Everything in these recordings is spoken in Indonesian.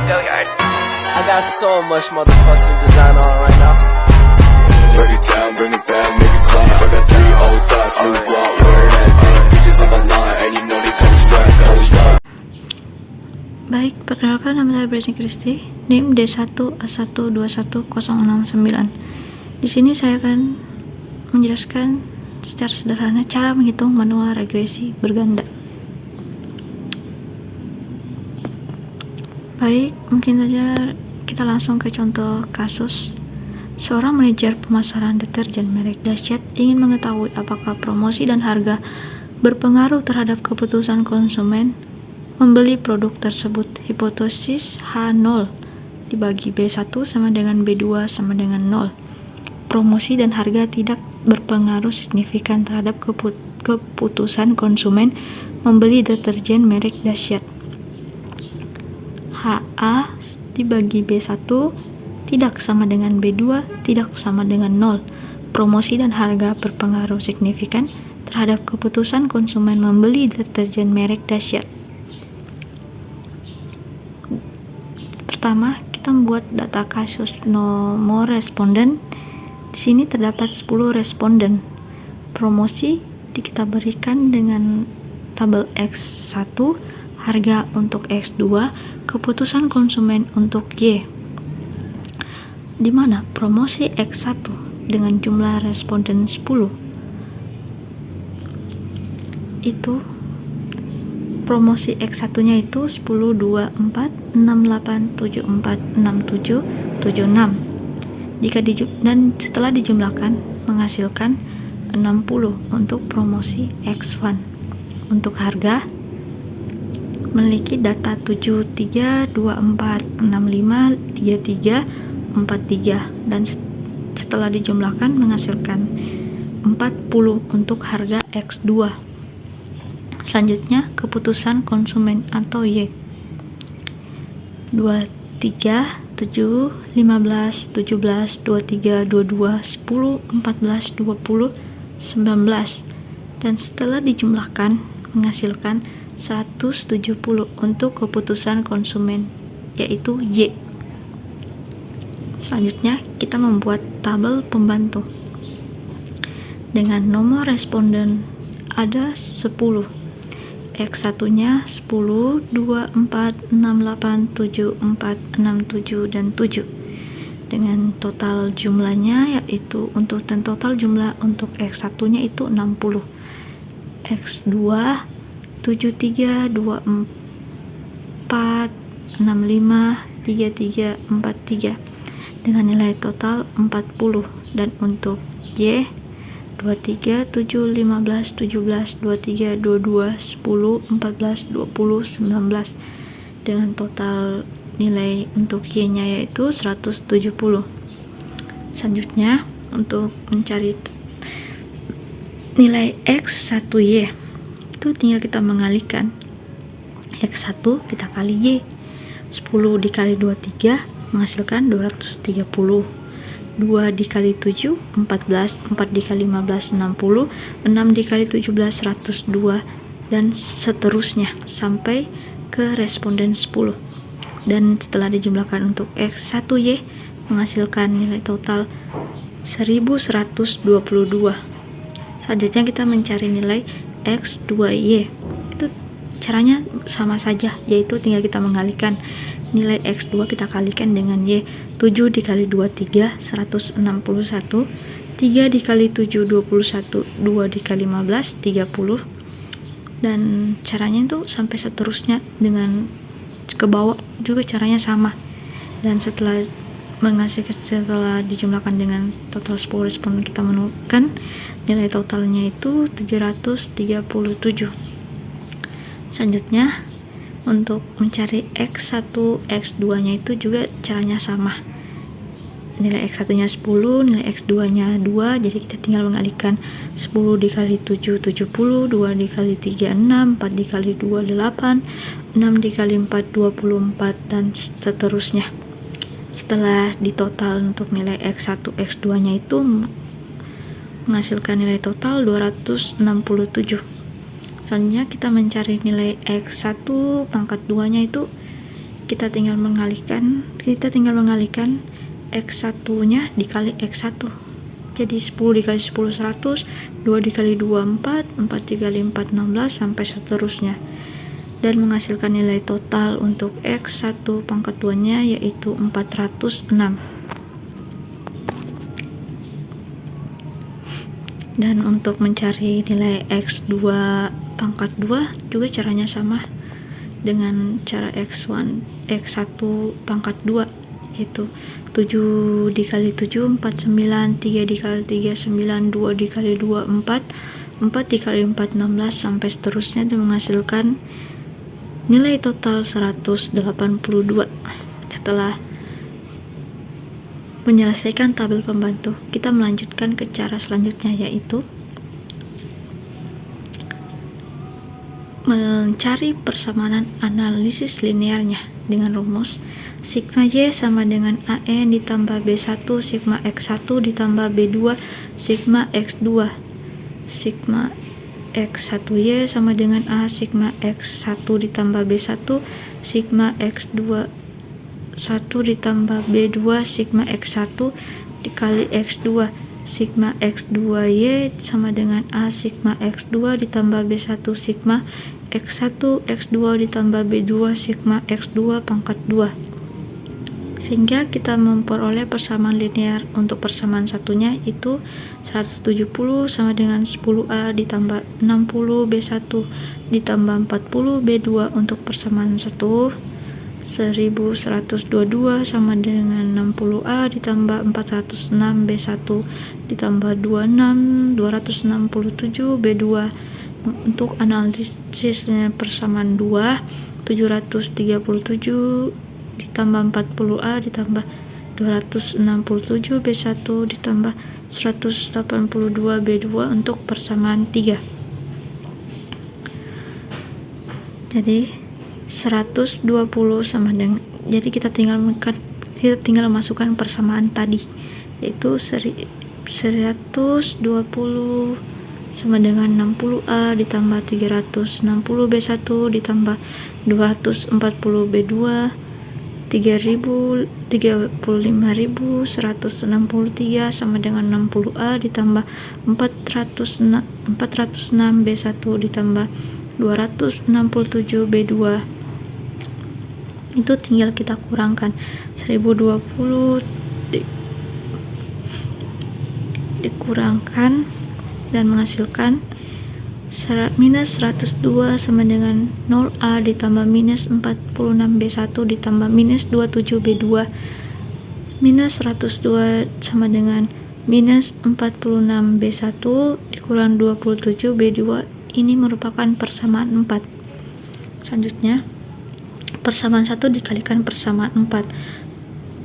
Billiard. I got so much motherfucking design on right now. Break it down, bring it back, make it clap. I got 3 old thoughts, new block, where that thing. Bitches on my line, and you know they come strapped, hold up. Baik, perkenalkan nama saya Britney Christie, NIM D1A1210669. Di sini saya akan menjelaskan secara sederhana cara menghitung manual regresi berganda. Baik, mungkin saja kita langsung ke contoh kasus. Seorang manajer pemasaran deterjen merek dahsyat ingin mengetahui apakah promosi dan harga berpengaruh terhadap keputusan konsumen membeli produk tersebut. Hipotesis H0 dibagi B1 sama dengan B2 sama dengan 0. Promosi dan harga tidak berpengaruh signifikan terhadap keputusan konsumen membeli deterjen merek dahsyat. HA dibagi B1 tidak sama dengan B2 tidak sama dengan 0. Promosi dan harga berpengaruh signifikan terhadap keputusan konsumen membeli deterjen merek dahsyat. Pertama, kita membuat data kasus nomor responden. Di sini terdapat 10 responden. Promosi kita berikan dengan tabel X1, harga untuk X2, keputusan konsumen untuk Y. Di mana promosi X1 dengan jumlah responden 10 itu promosi X1 nya itu 10, 2, 4, 6, 8, 7, 4, 6, 7, 7, 6. Dan setelah dijumlahkan menghasilkan 60 untuk promosi X1. Untuk harga memiliki data 73, 24, 65, 33, 43 dan setelah dijumlahkan menghasilkan 40 untuk harga X2. Selanjutnya keputusan konsumen atau Y. 23, 7, 15, 17, 23, 22, 10, 14, 20, 19 dan setelah dijumlahkan menghasilkan 170 untuk keputusan konsumen yaitu Y. Selanjutnya kita membuat tabel pembantu dengan nomor responden ada 10. X1 nya 10, 2, 4, 6, 8, 7, 4, 6, 7 dan 7 dengan total jumlahnya yaitu total jumlah untuk X1 nya itu 60. X2 73, 24, 65, 33, 43 dengan nilai total 40 dan untuk Y 23, 7, 15, 17, 23, 22, 10, 14, 20, 19 dengan total nilai untuk Y nya yaitu 170. Selanjutnya untuk mencari nilai X1Y itu tinggal kita mengalihkan X1 kita kali Y. 10 dikali 23 menghasilkan 230. 2 dikali 7 14, 4 dikali 15 60, 6 dikali 17 102 dan seterusnya sampai ke responden 10. Dan setelah dijumlahkan untuk X1Y menghasilkan nilai total 1122. Selanjutnya kita mencari nilai X2Y. Itu caranya sama saja, yaitu tinggal kita mengalihkan nilai X2 kita kalikan dengan Y. 7 dikali 23 161, 3 dikali 7 21, 2 dikali 15 30 dan caranya itu sampai seterusnya dengan ke bawah juga caranya sama. Dan setelah dijumlahkan dengan total 10 responden kita menemukan nilai totalnya itu 737. Selanjutnya untuk mencari X1, X2 nya itu juga caranya sama. Nilai X1 nya 10, nilai X2 nya 2, jadi kita tinggal mengalihkan 10 dikali 7 70, 2 dikali 3 6, 4 dikali 2 8, 6 dikali 4 24 dan seterusnya. Setelah ditotal untuk nilai X1, X2 nya itu menghasilkan nilai total 267. Selanjutnya kita mencari nilai X1 pangkat 2 nya itu kita tinggal mengalihkan X1 nya dikali X1, jadi 10 dikali 10 100, 2 dikali 2 4, 4 dikali 4 16 sampai seterusnya, dan menghasilkan nilai total untuk X1 pangkat 2 nya yaitu 406. Dan untuk mencari nilai X2 pangkat 2 juga caranya sama dengan cara X1 pangkat 2, yaitu 7 dikali 7 49, 3 dikali 3 9, 2 dikali 2 4, 4 dikali 4 16 sampai seterusnya, dan menghasilkan nilai total 182. Setelah menyelesaikan tabel pembantu, kita melanjutkan ke cara selanjutnya, yaitu mencari persamaan analisis linearnya dengan rumus sigma Y sama dengan AN ditambah B1 sigma X1 ditambah B2 sigma X2. Sigma X1Y sama dengan A sigma X1 ditambah B1 sigma X2 1 ditambah B2 sigma X1 dikali X2. Sigma X2Y sama dengan A sigma X2 ditambah B1 sigma X1 X2 ditambah B2 sigma X2 pangkat 2, sehingga kita memperoleh persamaan linear. Untuk persamaan satunya itu 170 sama dengan 10A ditambah 60 B1 ditambah 40 B2. Untuk persamaan 1 1122 sama dengan 60A ditambah 406 B1 ditambah 26 267 B2. Untuk analisis persamaan 2 737 ditambah 40A ditambah 267 B1 ditambah 182 B2 untuk persamaan 3. Jadi 120 sama dengan, jadi kita tinggal masukkan persamaan tadi, yaitu 120 sama dengan 60A ditambah 360 B1 ditambah 240 B2 35.163 sama dengan 60A ditambah 406 B1 ditambah 267 B2. Itu tinggal kita kurangkan 1020 dikurangkan dan menghasilkan minus 102 sama dengan 0A ditambah minus 46 B1 ditambah minus 27 B2. Minus 102 sama dengan minus 46 B1 dikurang 27 B2. Ini merupakan persamaan 4. Selanjutnya persamaan 1 dikalikan persamaan 4,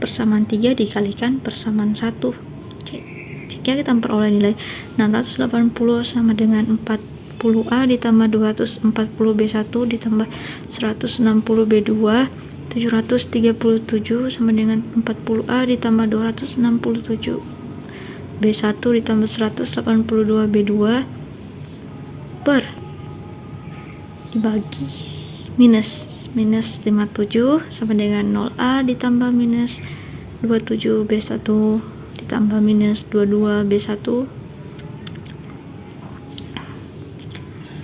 persamaan 3 dikalikan persamaan 1. Jika kita memperoleh nilai 680 sama dengan 40A ditambah 240 B1 ditambah 160 B2, 737 sama dengan 40A ditambah 267 B1 ditambah 182 B2 per dibagi minus 57 sama dengan 0A ditambah minus 27 B1 ditambah minus 22 B1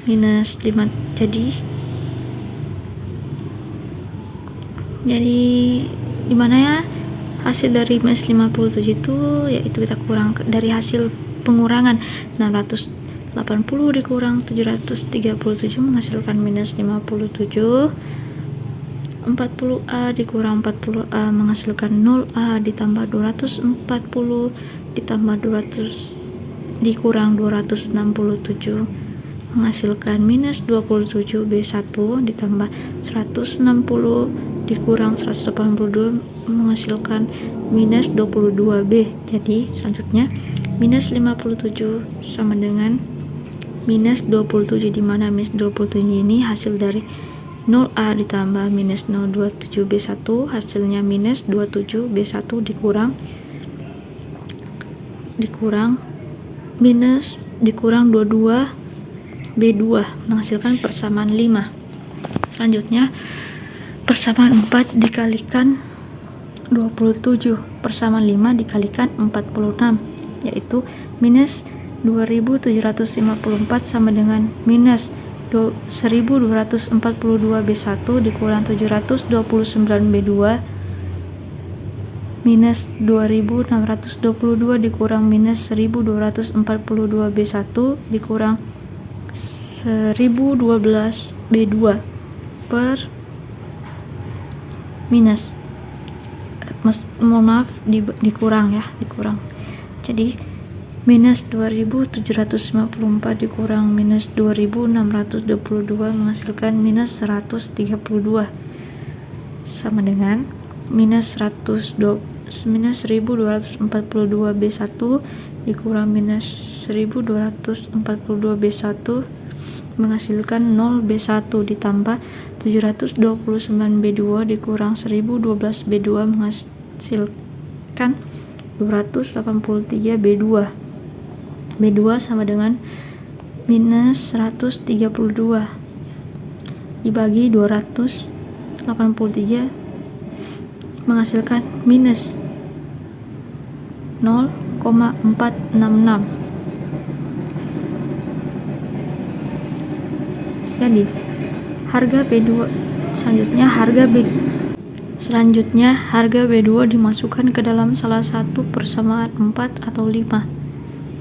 minus 5. Jadi dimana ya hasil dari minus 57 itu, yaitu kita kurang dari hasil pengurangan 680 dikurang 737 menghasilkan minus 57. 40A dikurang 40A menghasilkan 0A ditambah 240 ditambah 200 dikurang 267 menghasilkan minus 27 B1 ditambah 160 dikurang 182 menghasilkan minus 22 B. Jadi selanjutnya minus 57 sama dengan minus 27, dimana minus 27 ini hasil dari 0A ditambah minus 027 B1, hasilnya minus 27 B1 dikurang minus dikurang 22 B2 menghasilkan persamaan 5. Selanjutnya persamaan 4 dikalikan 27 persamaan 5 dikalikan 46, yaitu minus 2754 sama dengan minus 1242 B1 dikurang 729 B2 minus 2622 dikurang minus 1242 B1 dikurang 1012 B2 per minus dikurang. Jadi minus 2754 dikurang minus 2622 menghasilkan minus 132 sama dengan minus 1242 B1 dikurang minus 1242 B1 menghasilkan 0 B1 ditambah 729 B2 dikurang 1012 B2 menghasilkan 283 B2. B2 sama dengan minus 132 dibagi 283 menghasilkan minus 0,466. Jadi harga B2 selanjutnya harga B2 dimasukkan ke dalam salah satu persamaan 4 atau 5,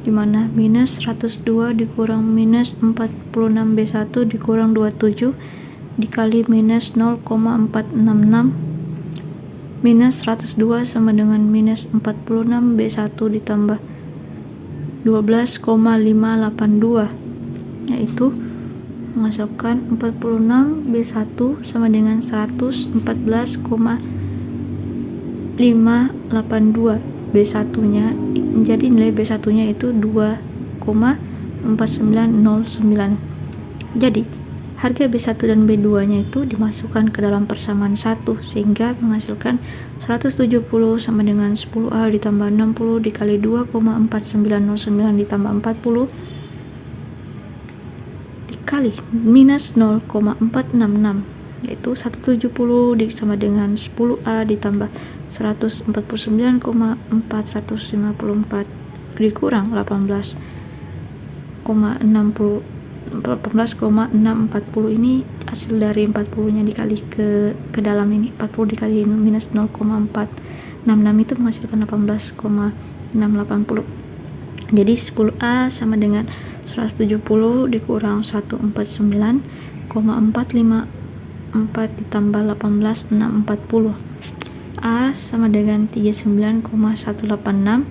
di mana minus 102 dikurang minus 46 B1 dikurang 27 dikali minus 0,466 minus 102 sama dengan minus 46 B1 ditambah 12,582, yaitu menghasilkan 46 B1 sama dengan 114,582 B1 nya, jadi nilai B1 nya itu 2,4909. jadi harga B1 dan B2 nya itu dimasukkan ke dalam persamaan 1 sehingga menghasilkan 170 sama dengan 10A ditambah 60 dikali 2,4909 ditambah 40 dikali minus 0,466, yaitu 170 sama dengan 10A ditambah 149,454 dikurang 18,640 ini hasil dari 40 nya dikali ke dalam ini, 40 dikali minus 0,466 itu menghasilkan 18,680. jadi 10A sama dengan 170 dikurang 149,454 ditambah 18,640. A sama dengan 39,186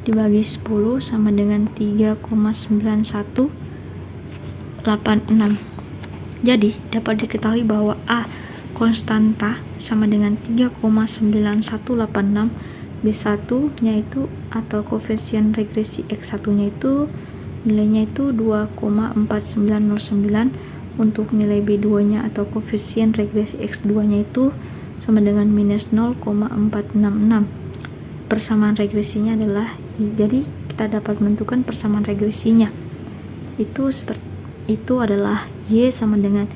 dibagi 10 sama dengan 3,9186. Jadi dapat diketahui bahwa A konstanta sama dengan 3,9186, B1 nya itu atau koefisien regresi X1 nya itu nilainya itu 2,4909, untuk nilai B2 nya atau koefisien regresi X2 nya itu sama dengan minus 0,466. Persamaan regresinya adalah, jadi kita dapat menentukan persamaan regresinya itu adalah Y sama dengan,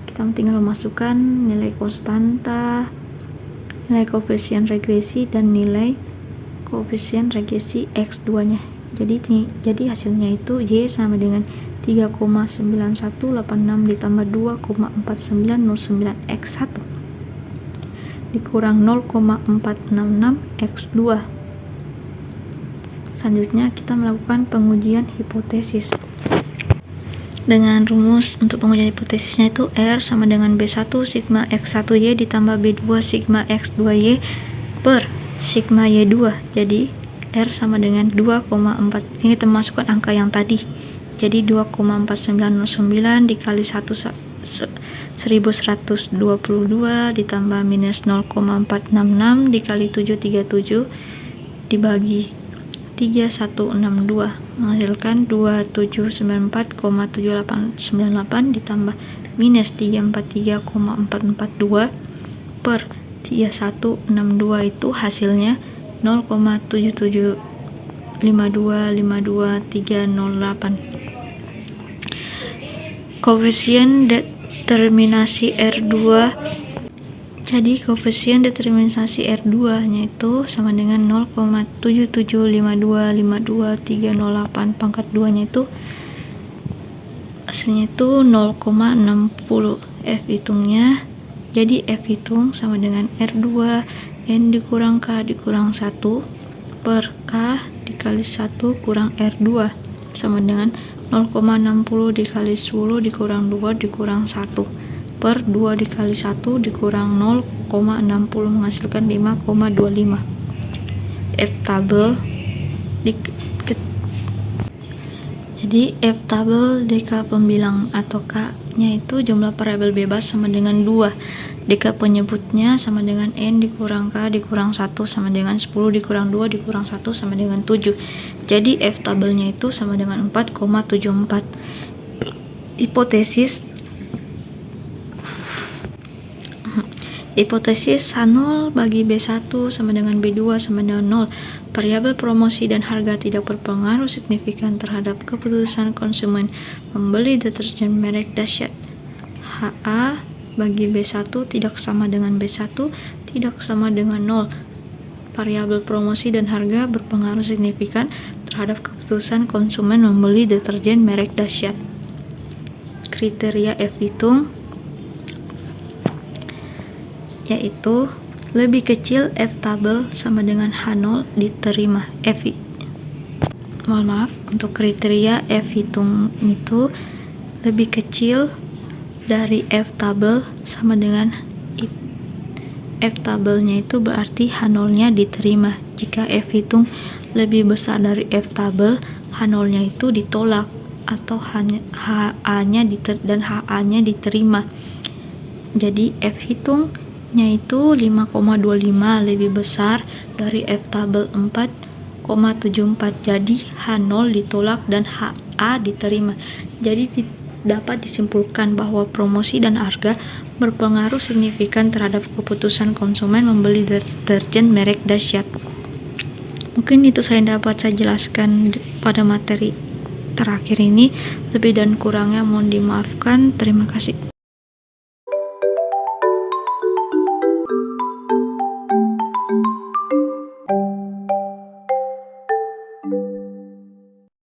kita tinggal memasukkan nilai konstanta, nilai koefisien regresi dan nilai koefisien regresi X2 nya. Jadi hasilnya itu Y sama dengan 3,9186 ditambah 2,4909 X1 dikurang 0,466 X2. Selanjutnya kita melakukan pengujian hipotesis. Dengan rumus untuk pengujian hipotesisnya itu R sama dengan B1 sigma X1Y ditambah B2 sigma X2Y per sigma Y2. Jadi R sama dengan 2,4, ini kita masukkan angka yang tadi, jadi 2,4909 dikali 1122 ditambah minus 0,466 dikali 737 dibagi 3162 menghasilkan 2794,7898 ditambah minus 343,442 per 3162 itu hasilnya 0,7752308. Koefisien determinasi R2 Jadi koefisien determinasi R2 nya itu sama dengan 0,77525238 pangkat 2 nya itu hasilnya itu 0,60. F hitungnya, jadi F hitung sama dengan R2 N dikurang K dikurang 1 per K dikali 1 kurang R2 sama dengan 0,60 dikali 10 dikurang 2 dikurang 1 per 2 dikali 1 dikurang 0,60 menghasilkan 5,25. F tabel jadi F tabel DK pembilang atau K nya itu jumlah variabel bebas sama dengan 2, DK penyebutnya sama dengan N dikurang K dikurang 1 sama dengan 10 dikurang 2 dikurang 1 sama dengan 7. Jadi F tabelnya itu sama dengan 4,74. Hipotesis H0 bagi B1 sama dengan B2 sama dengan 0. Variabel promosi dan harga tidak berpengaruh signifikan terhadap keputusan konsumen membeli deterjen merek dahsyat. HA bagi B1 tidak sama dengan B1 tidak sama dengan 0. Variabel promosi dan harga berpengaruh signifikan terhadap keputusan konsumen membeli deterjen merek dahsyat. Kriteria F hitung yaitu lebih kecil F tabel sama dengan H0 diterima. Untuk kriteria F hitung itu lebih kecil dari F tabel sama dengan F tabelnya itu berarti H0 nya diterima. Jika F hitung lebih besar dari F tabel, H0 nya itu ditolak atau HA nya dan HA nya diterima. Jadi F hitung nya itu 5,25 lebih besar dari F tabel 4,74. Jadi H0 ditolak dan HA diterima. Jadi dapat disimpulkan bahwa promosi dan harga berpengaruh signifikan terhadap keputusan konsumen membeli deterjen merek dahsyat. Mungkin itu saya dapat saya jelaskan pada materi terakhir ini. Lebih dan kurangnya mohon dimaafkan. Terima kasih.